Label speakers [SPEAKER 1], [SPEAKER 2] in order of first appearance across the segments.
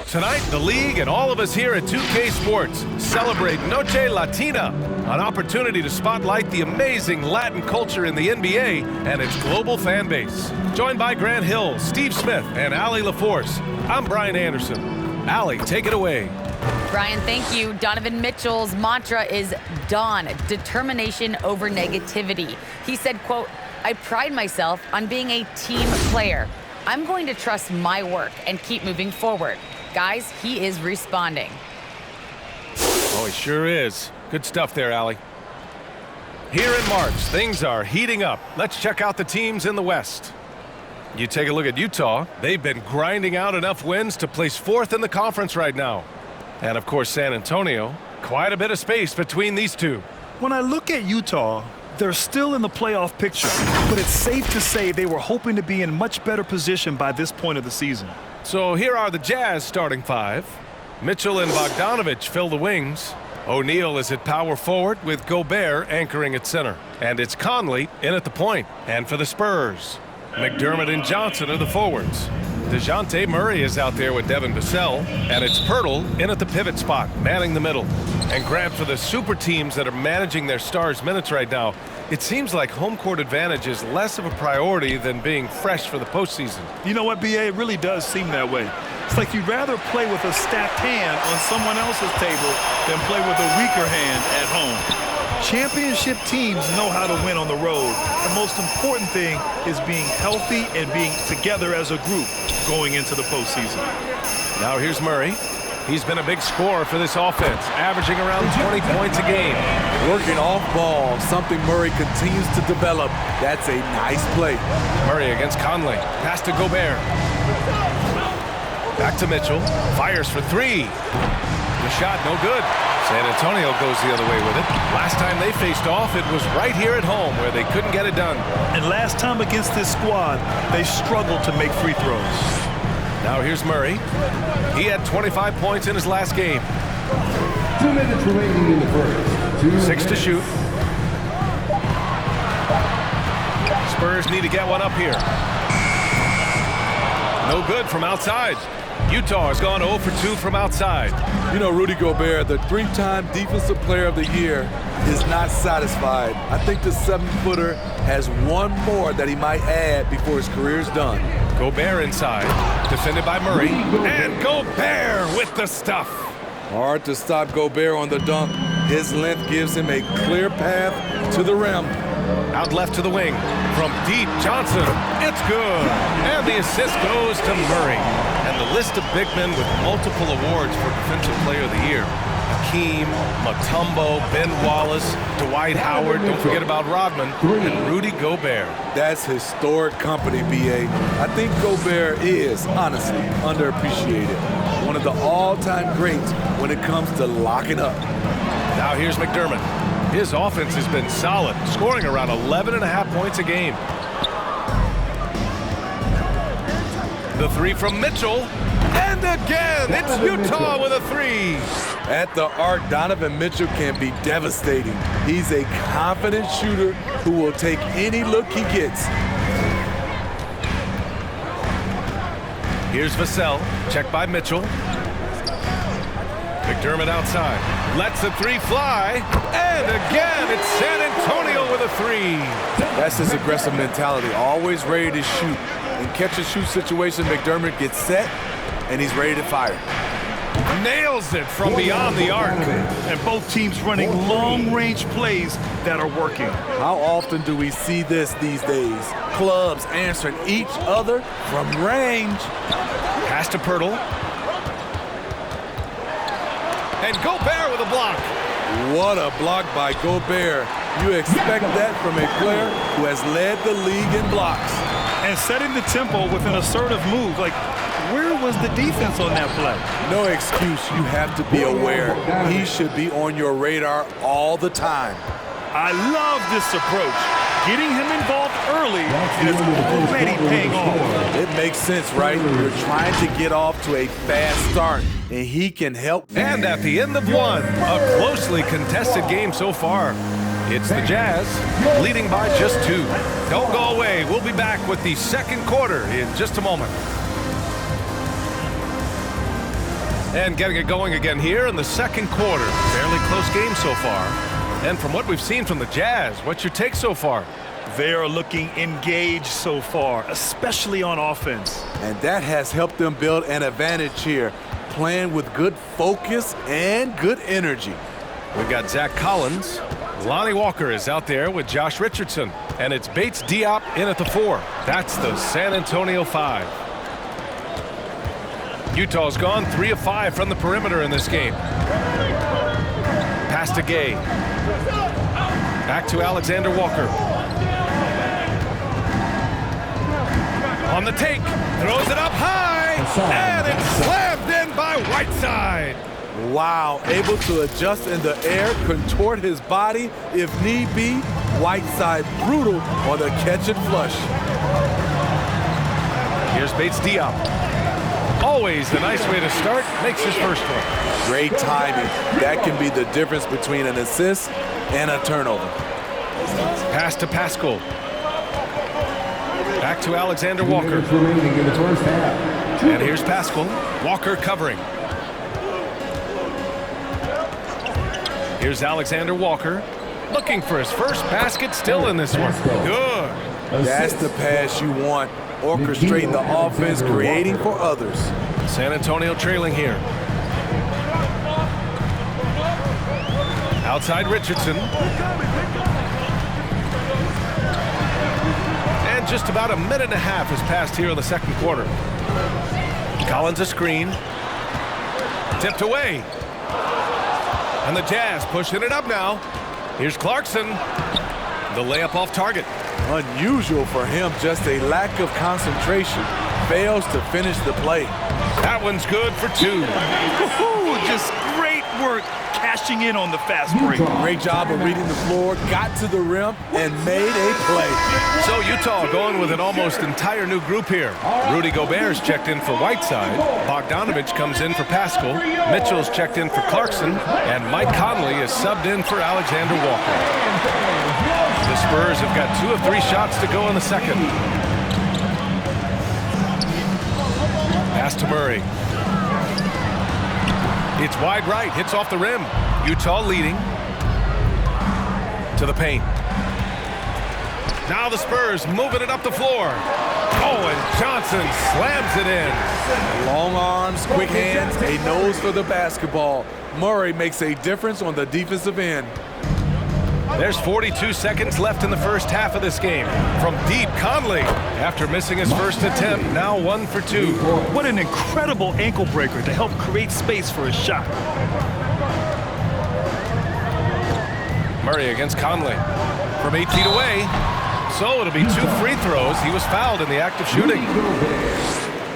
[SPEAKER 1] Tonight, the league and all of us here at 2K Sports celebrate Noche Latina, an opportunity to spotlight the amazing Latin culture in the NBA and its global fan base. Joined by Grant Hill, Steve Smith, and Allie LaForce, I'm Brian Anderson. Allie, take it away.
[SPEAKER 2] Brian, thank you. Donovan Mitchell's mantra is dawn, determination over negativity. He said, quote, "I pride myself on being a team player. I'm going to trust my work and keep moving forward." Guys, he is responding.
[SPEAKER 1] Oh, he sure is. Good stuff there, Allie. Here in March, things are heating up. Let's check out the teams in the West. You take a look at Utah. They've been grinding out enough wins to place fourth in the conference right now. And, of course, San Antonio. Quite a bit of space between these two.
[SPEAKER 3] When I look at Utah, they're still in the playoff picture, but it's safe to say they were hoping to be in much better position by this point of the season.
[SPEAKER 1] So here are the Jazz starting five. Mitchell and Bogdanovich fill the wings. O'Neal is at power forward with Gobert anchoring at center. And it's Conley in at the point. And for the Spurs, McDermott and Johnson are the forwards. DeJounte Murray is out there with Devin Vassell. And it's Pirtle in at the pivot spot, manning the middle. And Grant, for the super teams that are managing their stars' minutes right now, it seems like home court advantage is less of a priority than being fresh for the postseason.
[SPEAKER 3] You know what, B.A.? It really does seem that way. It's like you'd rather play with a stacked hand on someone else's table than play with a weaker hand at home. Championship teams know how to win on the road. The most important thing is being healthy and being together as a group going into the postseason.
[SPEAKER 1] Now here's Murray. He's been a big scorer for this offense, averaging around 20 points a game.
[SPEAKER 4] Working off ball, something Murray continues to develop. That's a nice play.
[SPEAKER 1] Murray against Conley. Pass to Gobert. Back to Mitchell. Fires for three. The shot no good. San Antonio goes the other way with it. Last time they faced off, it was right here at home where they couldn't get it done.
[SPEAKER 3] And last time against this squad, they struggled to make free throws.
[SPEAKER 1] Now here's Murray. He had 25 points in his last game.
[SPEAKER 5] 2 minutes remaining in the first.
[SPEAKER 1] 6 to shoot. Spurs need to get one up here. No good from outside. Utah has gone 0 for 2 from outside.
[SPEAKER 4] You know, Rudy Gobert, the 3-time Defensive Player of the Year, is not satisfied. I think the 7-footer has one more that he might add before his career is done.
[SPEAKER 1] Gobert inside, defended by Murray, and Gobert with the stuff.
[SPEAKER 4] Hard to stop Gobert on the dunk. His length gives him a clear path to the rim.
[SPEAKER 1] Out left to the wing, from deep, Johnson, it's good. And the assist goes to Murray. And the list of big men with multiple awards for Defensive Player of the Year. Hakeem, Mutombo, Ben Wallace, Dwight Howard, don't forget about Rodman, and Rudy Gobert.
[SPEAKER 4] That's historic company, B.A. I think Gobert is, honestly, underappreciated. One of the all-time greats when it comes to locking up.
[SPEAKER 1] Now here's McDermott. His offense has been solid, scoring around 11.5 points a game. The three from Mitchell, and again, it's Utah with a three.
[SPEAKER 4] At the arc, Donovan Mitchell can be devastating. He's a confident shooter who will take any look he gets.
[SPEAKER 1] Here's Vassell, checked by Mitchell. McDermott outside, lets the three fly, and again, it's San Antonio with a three.
[SPEAKER 4] That's his aggressive mentality, always ready to shoot. In catch-and-shoot situation, McDermott gets set, and he's ready to fire.
[SPEAKER 1] Nails it from beyond the arc.
[SPEAKER 3] And both teams running long-range plays that are working.
[SPEAKER 4] How often do we see this these days? Clubs answering each other from range.
[SPEAKER 1] Pass to Pirtle. And Gobert with a block.
[SPEAKER 4] What a block by Gobert. You expect that from a player who has led the league in blocks.
[SPEAKER 3] And setting the tempo with an assertive move. Like, where was the defense on that play?
[SPEAKER 4] No excuse. You have to be aware. He should be on your radar all the time.
[SPEAKER 3] I love this approach. Getting him involved early is already paying off.
[SPEAKER 4] It makes sense, right? You're trying to get off to a fast start, and he can help.
[SPEAKER 1] And at the end of one, a closely contested game so far. It's the Jazz, leading by just 2. Don't go away. We'll be back with the second quarter in just a moment. And getting it going again here in the second quarter. Fairly close game so far. And from what we've seen from the Jazz, what's your take so far?
[SPEAKER 3] They are looking engaged so far, especially on offense.
[SPEAKER 4] And that has helped them build an advantage here, playing with good focus and good energy.
[SPEAKER 1] We've got Zach Collins. Lonnie Walker is out there with Josh Richardson. And it's Bates Diop in at the 4. That's the San Antonio 5. Utah's gone 3 of 5 from the perimeter in this game. Pass to Gay. Back to Alexander Walker. On the take, throws it up high, and it's slammed in by Whiteside.
[SPEAKER 4] Wow, able to adjust in the air, contort his body if need be. Whiteside brutal on the catch and flush.
[SPEAKER 1] Here's Bates Diop. Always the nice way to start, makes his first one.
[SPEAKER 4] Great timing. That can be the difference between an assist and a turnover.
[SPEAKER 1] Pass to Pascal. Back to Alexander Walker. And here's Pascal. Walker covering. Here's Alexander Walker. Looking for his first basket, still in this one. Good.
[SPEAKER 4] That's the pass you want. Orchestrating the offense, creating for others.
[SPEAKER 1] San Antonio trailing here. Outside Richardson. And just about a minute and a half has passed here in the second quarter. Collins a screen. Tipped away. And the Jazz pushing it up now. Here's Clarkson. The layup off target.
[SPEAKER 4] Unusual for him, just a lack of concentration. Fails to finish the play.
[SPEAKER 1] That one's good for 2.
[SPEAKER 3] Just great work cashing in on the fast break.
[SPEAKER 4] Great job of reading the floor, got to the rim, and made a play.
[SPEAKER 1] So Utah going with an almost entire new group here. Rudy Gobert's checked in for Whiteside. Bogdanovich comes in for Pascal. Mitchell's checked in for Clarkson. And Mike Conley is subbed in for Alexander Walker. The Spurs have got 2 of 3 shots to go in the second. Pass to Murray. It's wide right, hits off the rim. Utah leading. To the paint. Now the Spurs moving it up the floor. Oh, and Johnson slams it in.
[SPEAKER 4] Long arms, quick hands, a nose for the basketball. Murray makes a difference on the defensive end.
[SPEAKER 1] There's 42 seconds left in the first half of this game. From deep, Conley, after missing his first attempt, now 1 for 2.
[SPEAKER 3] What an incredible ankle breaker to help create space for his shot.
[SPEAKER 1] Murray against Conley. From 8 feet away. So it'll be 2 free throws. He was fouled in the act of shooting.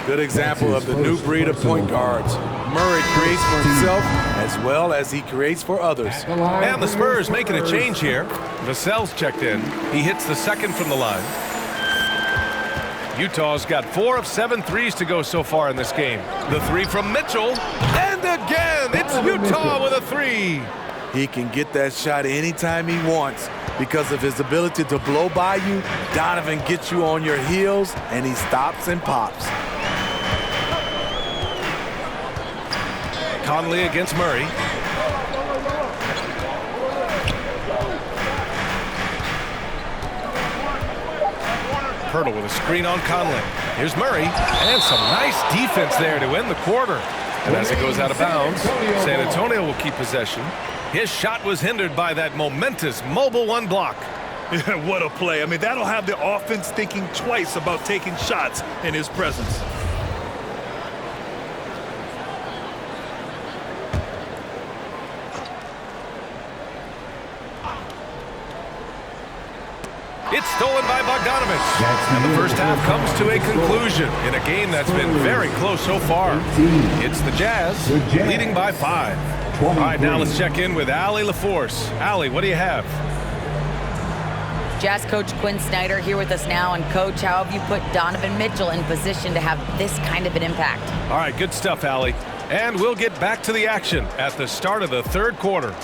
[SPEAKER 4] Good example of the new breed of point guards. Murray creates for himself as well as he creates for others.
[SPEAKER 1] And the Spurs making a change here. Vassell's checked in. He hits the second from the line. Utah's got 4 of 7 threes to go so far in this game. The 3 from Mitchell. And again, it's Utah with a 3.
[SPEAKER 4] He can get that shot anytime he wants because of his ability to blow by you. Donovan gets you on your heels, and he stops and pops.
[SPEAKER 1] Conley against Murray. Pirtle with a screen on Conley. Here's Murray, and some nice defense there to end the quarter. And as it goes out of bounds, San Antonio will keep possession. His shot was hindered by that momentous mobile 1 block.
[SPEAKER 3] What a play. I mean, that'll have the offense thinking twice about taking shots in his presence.
[SPEAKER 1] It's stolen by Bogdanovich. And the first half comes to a conclusion in a game that's been very close so far. It's the Jazz leading by 5. All right, now let's check in with Allie LaForce. Allie, what do you have?
[SPEAKER 2] Jazz coach Quinn Snyder here with us now. And coach, how have you put Donovan Mitchell in position to have this kind of an impact?
[SPEAKER 1] All right, good stuff, Allie. And we'll get back to the action at the start of the third quarter.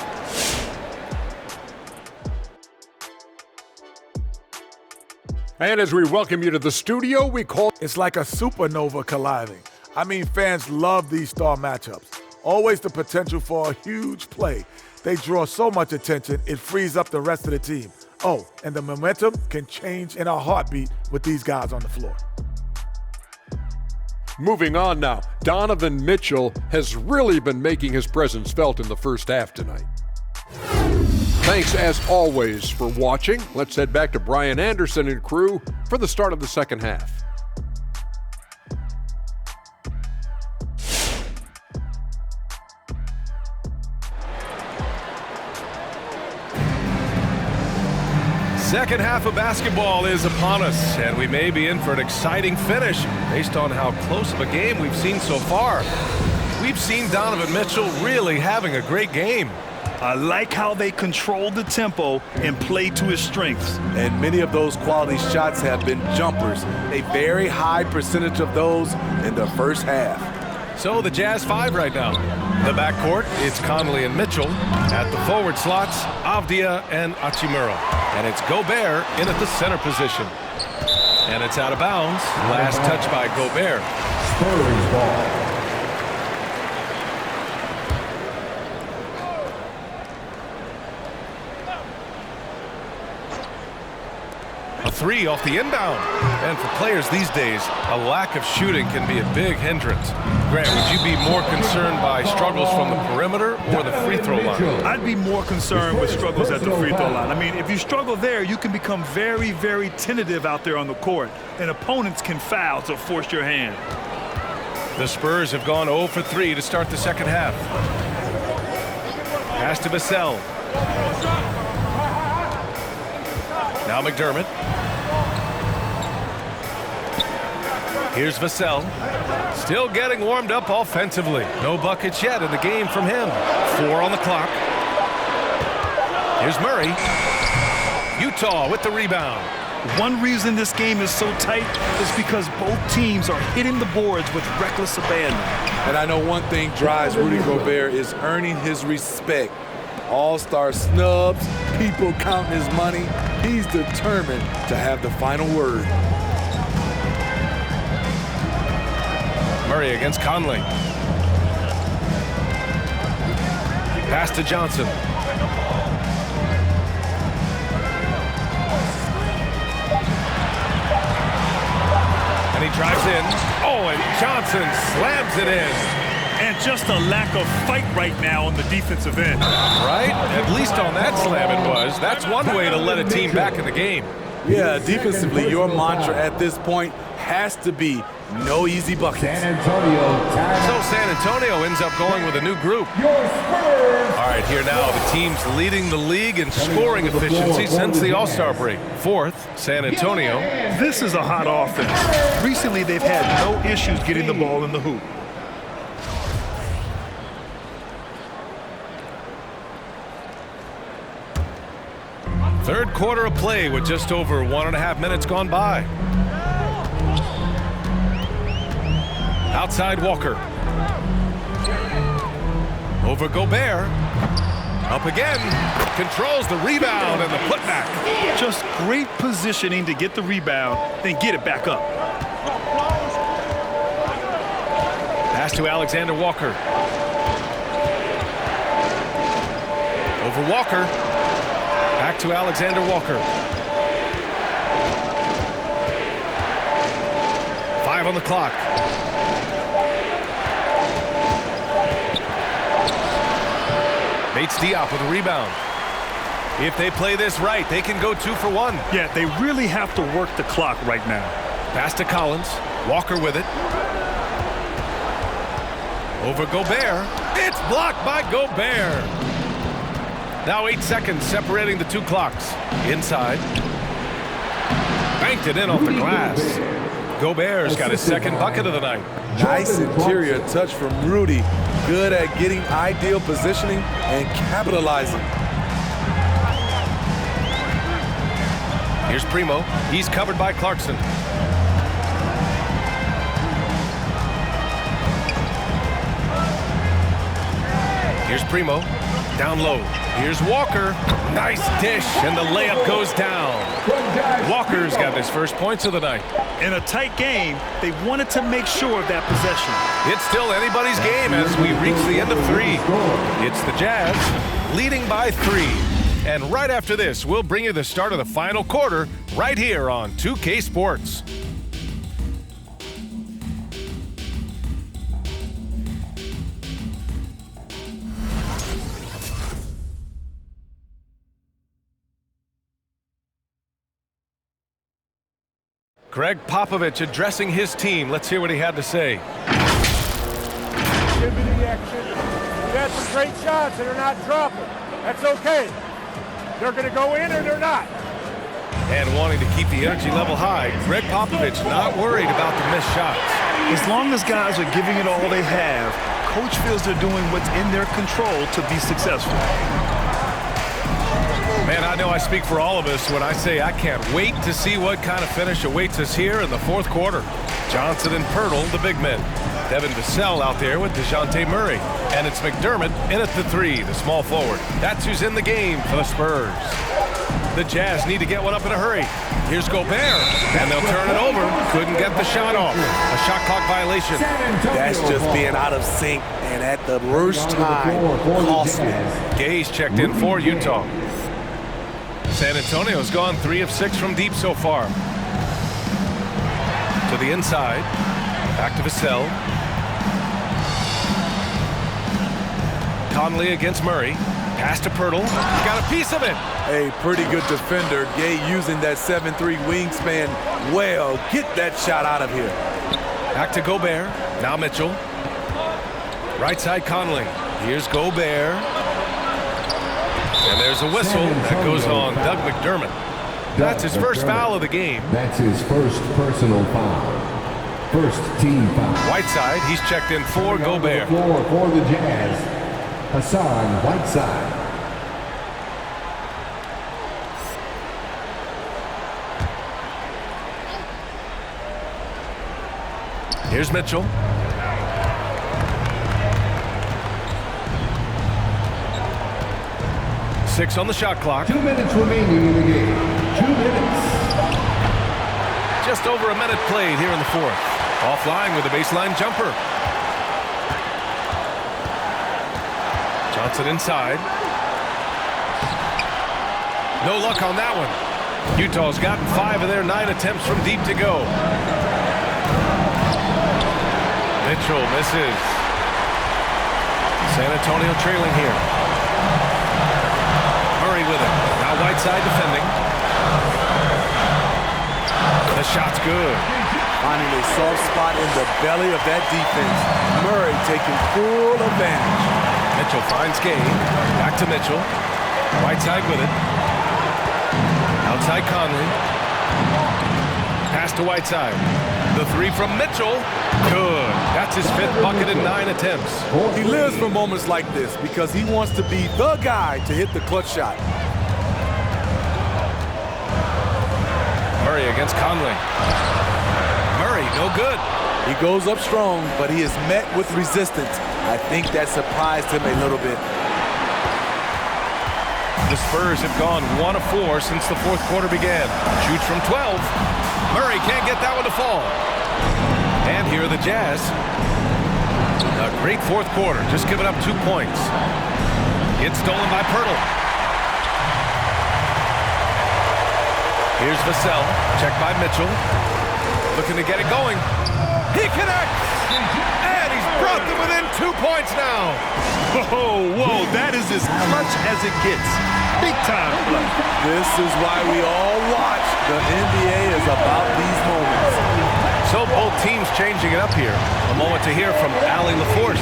[SPEAKER 6] And as we welcome you to the studio, we call
[SPEAKER 7] It's like a supernova colliding. I mean, fans love these star matchups.
[SPEAKER 4] always the potential for a huge play. They draw so much attention, it frees up the rest of the team. Oh, and the momentum can change in a heartbeat with these guys on the floor.
[SPEAKER 6] Moving on now, Donovan Mitchell has really been making his presence felt in the first half tonight. Thanks as always for watching. Let's head back to Brian Anderson and crew for the start of the second half.
[SPEAKER 1] Second half of basketball is upon us, and we may be in for an exciting finish based on how close of a game we've seen so far. We've seen Donovan Mitchell really having a great game.
[SPEAKER 3] I like how they control the tempo and play to his strengths.
[SPEAKER 4] And many of those quality shots have been jumpers, a very high percentage of those in the first half.
[SPEAKER 1] So the Jazz 5 right now. The backcourt, it's Conley and Mitchell. At the forward slots, Avdia and Hachimura. And it's Gobert in at the center position. And it's out of bounds. Last touch by Gobert.
[SPEAKER 5] Spurs ball.
[SPEAKER 1] A three off the inbound. And for players these days, a lack of shooting can be a big hindrance. Grant, would you be more concerned by struggles from the perimeter or the free throw line?
[SPEAKER 3] I'd be more concerned with struggles at the free throw line. I mean, if you struggle there, you can become very, very tentative out there on the court, and opponents can foul to force your hand.
[SPEAKER 1] The Spurs have gone 0 for 3 to start the second half. Pass to Vassell. Now McDermott. Here's Vassell. Still getting warmed up offensively. No buckets yet in the game from him. 4 on the clock. Here's Murray. Utah with the rebound.
[SPEAKER 3] One reason this game is so tight is because both teams are hitting the boards with reckless abandon.
[SPEAKER 4] And I know one thing drives Rudy Gobert is earning his respect. All-star snubs, people counting his money. He's determined to have the final word.
[SPEAKER 1] Murray against Conley. Pass to Johnson. And he drives in. Oh, and Johnson slams it in.
[SPEAKER 3] And just a lack of fight right now on the defensive end.
[SPEAKER 1] Right? At least on that slam it was. That's one way to let a team back in the game.
[SPEAKER 4] Yeah, defensively, your mantra at this point has to be no easy buckets.
[SPEAKER 5] San Antonio time.
[SPEAKER 1] So San Antonio ends up going with a new group.
[SPEAKER 5] Your Spurs.
[SPEAKER 1] All right, here now, the team's leading the league in scoring efficiency since the All-Star break. Fourth, San Antonio.
[SPEAKER 3] This is a hot offense. Recently, they've had no issues getting the ball in the hoop.
[SPEAKER 1] Third quarter of play with just over 1.5 minutes gone by. Outside Walker. Over Gobert. Up again. Controls the rebound and the putback.
[SPEAKER 3] Just great positioning to get the rebound, then get it back up.
[SPEAKER 1] Pass to Alexander Walker. Over Walker. Back to Alexander Walker. 5 on the clock. Bates Diop with a rebound. If they play this right, they can go 2 for 1.
[SPEAKER 3] Yeah, they really have to work the clock right now.
[SPEAKER 1] Pass to Collins. Walker with it. Over Gobert. It's blocked by Gobert. Now 8 seconds separating the 2 clocks. Inside. Banked it in off the glass. Gobert's got his second bucket of the night.
[SPEAKER 4] Nice interior touch from Rudy. Good at getting ideal positioning and capitalizing.
[SPEAKER 1] Here's Primo. He's covered by Clarkson. Here's Primo. Down low. Here's Walker. Nice dish, and the layup goes down. Walker's got his first points of the night.
[SPEAKER 3] In a tight game, they wanted to make sure of that possession.
[SPEAKER 1] It's still anybody's game as we reach the end of 3. It's the Jazz leading by 3. And right after this, we'll bring you the start of the final quarter right here on 2K Sports. Greg Popovich addressing his team. Let's hear what he had to say.
[SPEAKER 7] Give me the action. You had some great shots and they're not dropping. That's okay. They're going to go in or they're not.
[SPEAKER 1] And wanting to keep the energy level high, Greg Popovich not worried about the missed shots.
[SPEAKER 3] As long as guys are giving it all they have, coach feels they're doing what's in their control to be successful.
[SPEAKER 1] Man, I know I speak for all of us when I say I can't wait to see what kind of finish awaits us here in the fourth quarter. Johnson and Pirtle, the big men. Devin Vassell out there with DeJounte Murray. And it's McDermott in at the 3, the small forward. That's who's in the game for the Spurs. The Jazz need to get one up in a hurry. Here's Gobert, and they'll turn it over. Couldn't get the shot off. A shot clock violation.
[SPEAKER 4] That's just being out of sync, and at the worst time, costly.
[SPEAKER 1] Gay's checked in for Utah. San Antonio's gone 3 of 6 from deep so far. To the inside. Back to Vassell. Conley against Murray. Pass to Pirtle. He got a piece of it.
[SPEAKER 4] A pretty good defender. Gay using that 7'3" wingspan well. Get that shot out of here.
[SPEAKER 1] Back to Gobert. Now Mitchell. Right side Conley. Here's Gobert. And there's a whistle that goes on Doug McDermott. That's his first foul of the game.
[SPEAKER 5] That's his first personal foul. First team foul.
[SPEAKER 1] Whiteside, he's checked in for Gobert.
[SPEAKER 5] Floor for the Jazz, Hassan Whiteside.
[SPEAKER 1] Here's Mitchell. Six on the shot clock.
[SPEAKER 5] 2 minutes remaining in the game. 2 minutes.
[SPEAKER 1] Just over a minute played here in the fourth. Offline with a baseline jumper. Johnson inside. No luck on that one. Utah's gotten 5 of their 9 attempts from deep to go. Mitchell misses. San Antonio trailing here. Murray with it. Now Whiteside defending. The shot's good.
[SPEAKER 4] Finding a soft spot in the belly of that defense. Murray taking full advantage.
[SPEAKER 1] Mitchell finds Gay. Back to Mitchell. Whiteside with it. Outside Conley. Pass to Whiteside. The 3 from Mitchell. Good. That's his 5th bucket in 9 attempts.
[SPEAKER 4] He lives for moments like this because he wants to be the guy to hit the clutch shot.
[SPEAKER 1] Murray against Conley. Murray, no good.
[SPEAKER 4] He goes up strong, but he is met with resistance. I think that surprised him a little bit.
[SPEAKER 1] The Spurs have gone 1 of 4 since the fourth quarter began. Shoots from 12. Murray can't get that one to fall. And here are the Jazz. A great fourth quarter, just giving up 2 points. It's stolen by Pirtle. Here's Vassell, checked by Mitchell. Looking to get it going. He connects! And he's brought them within 2 points now.
[SPEAKER 3] Whoa, that is as clutch as it gets. Big time play.
[SPEAKER 4] This is why we all watch. The NBA is about these moments.
[SPEAKER 1] So both teams changing it up here. A moment to hear from Allie LaForce.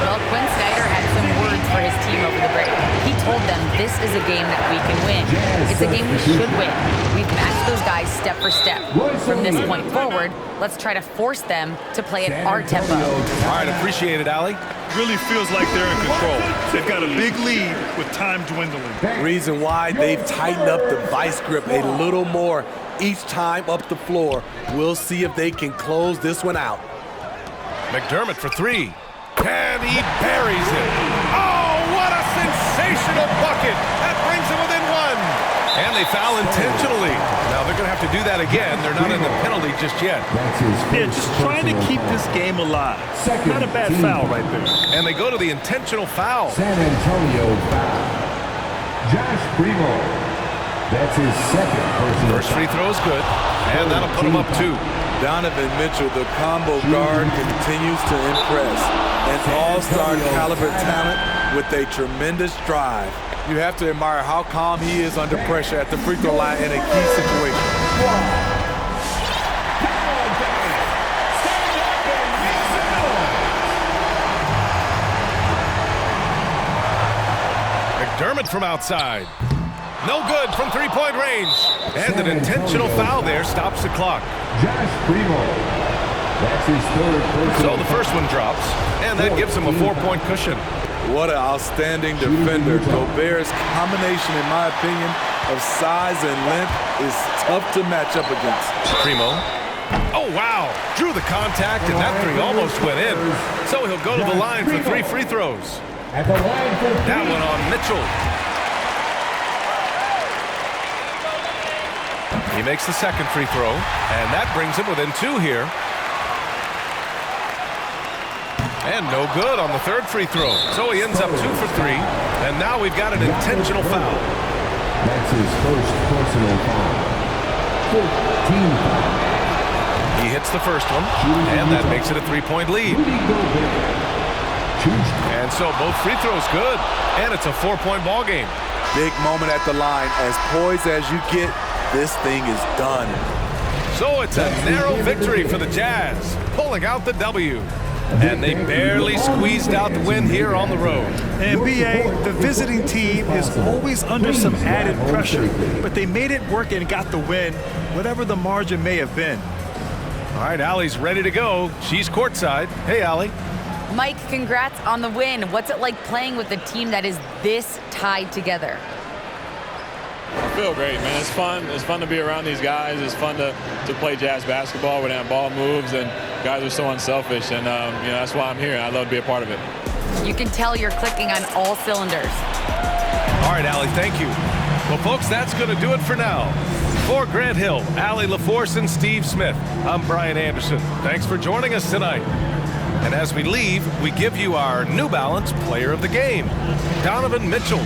[SPEAKER 2] Well, Quinn Snyder had some words for his team over the break. He told them this is a game that we can win. It's a game we should win. We've matched those guys step for step. From this point forward, let's try to force them to play at our tempo.
[SPEAKER 1] All right, appreciate it, Allie.
[SPEAKER 3] Really feels like they're in control. They've got a big lead with time dwindling.
[SPEAKER 4] Reason why they've tightened up the vice grip a little more each time up the floor. We'll see if they can close this one out.
[SPEAKER 1] McDermott for 3. And he buries it. Oh, what a sensational bucket. That brings him within 1. And they foul intentionally. Now they're going to have to do that again. They're not in the penalty just yet.
[SPEAKER 3] Yeah, just trying to keep this game alive. Not a bad foul right there.
[SPEAKER 1] And they go to the intentional foul.
[SPEAKER 5] San Antonio foul. Josh Primo. That's his second personal
[SPEAKER 1] First free throw is good. And that'll put him up 2.
[SPEAKER 4] Donovan Mitchell, the combo guard, continues to impress. An all-star caliber talent with a tremendous drive. You have to admire how calm he is under pressure at the free throw line in a key situation.
[SPEAKER 1] McDermott from outside. No good from three-point range. And an intentional foul there stops the clock.
[SPEAKER 5] Josh Primo. That's his third personal.
[SPEAKER 1] So the first one drops, and that gives him a 4-point cushion.
[SPEAKER 4] What an outstanding defender. Gobert's combination, in my opinion, of size and length is tough to match up against.
[SPEAKER 1] Primo. Oh, wow. Drew the contact, and that three almost went in. So he'll go to the line for 3 free throws.
[SPEAKER 5] At the line for 3.
[SPEAKER 1] That one on Mitchell. He makes the second free throw, and that brings him within 2 here. And no good on the third free throw. So he ends up 2 for 3, and now we've got an intentional foul.
[SPEAKER 5] That's his first personal foul. 14 foul.
[SPEAKER 1] He hits the first one, and that makes it a 3-point lead. And so both free throws good, and it's a 4-point ball game.
[SPEAKER 4] Big moment at the line. As poised as you get, this thing is done.
[SPEAKER 1] So it's a narrow victory for the Jazz, pulling out the W. And they barely squeezed out the win here on the road.
[SPEAKER 3] And B.A., the visiting team is always under some added pressure, but they made it work and got the win, whatever the margin may have been.
[SPEAKER 1] All right, Allie's ready to go. She's courtside. Hey, Allie.
[SPEAKER 2] Mike, congrats on the win. What's it like playing with a team that is this tied together?
[SPEAKER 8] I feel great, man. It's fun. It's fun to be around these guys. It's fun to play Jazz basketball when that ball moves and guys are so unselfish. And, that's why I'm here. I love to be a part of it.
[SPEAKER 2] You can tell you're clicking on all cylinders.
[SPEAKER 1] All right, Allie, thank you. Well, folks, that's going to do it for now. For Grant Hill, Allie LaForce, and Steve Smith, I'm Brian Anderson. Thanks for joining us tonight. And as we leave, we give you our New Balance Player of the Game, Donovan Mitchell.